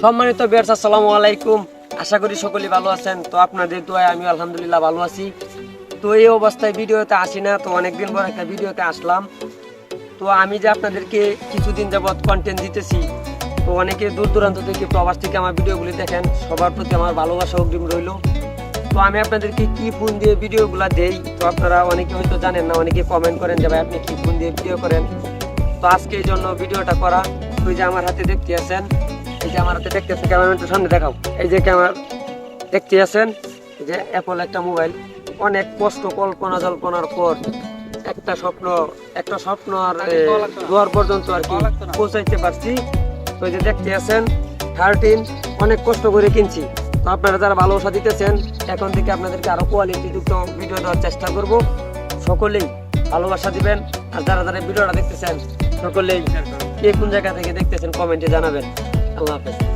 সম্মানিত ভিউয়ার্স, আসসালামু আলাইকুম। আশা করি সকলেই ভালো আছেন। তো আপনাদের দোয়ায় আমি আলহামদুলিল্লাহ ভালো আছি। তো এই অবস্থায় ভিডিওতে আসি না, তো অনেকদিন পর একটা ভিডিওতে আসলাম। তো আমি যে আপনাদেরকে কিছুদিন যাবৎ কন্টেন্ট দিতেছি, তো অনেকে দূর দূরান্ত থেকে প্রবাস থেকে আমার ভিডিওগুলি দেখেন, সবার প্রতি আমার ভালোবাসা অগ্রিম রইল। তো আমি আপনাদেরকে কি ফোন দিয়ে ভিডিওগুলো দেই, তো আপনারা অনেকে হয়তো জানেন না, অনেকে কমেন্ট করেন যে ভাই আপনি কি ফোন দিয়ে ভিডিও করেন। তো আজকে এই জন্য ভিডিওটা করা। ওই যে আমার হাতে দেখতে আছেন, এই যে আমার হাতে দেখতে আছেন, ক্যামেরাম্যানটা সামনে দেখাও। এই যে ক্যামেরা দেখতে আছেন, এই যে অ্যাপল একটা মোবাইল। অনেক কষ্ট কল্পনা জল্পনার পর একটা স্বপ্ন আর দোয়ার পর্যন্ত আর কি পৌঁছাইতে পারছি। তো এই যে দেখতে আছেন 13 অনেক কষ্ট করে কিনছি। তো আপনারা যারা ভালোবাসা দিতেছেন, এখন থেকে আপনাদেরকে আরো কোয়ালিটিযুক্ত ভিডিও দেওয়ার চেষ্টা করব। সকলেই ভালোবাসা দিবেন। আর যারা যারা ভিডিওটা দেখতেছেন, সকলেই কে কোন জায়গা থেকে দেখতেছেন কমেন্টে জানাবেন। আল্লাহ হাফেজ।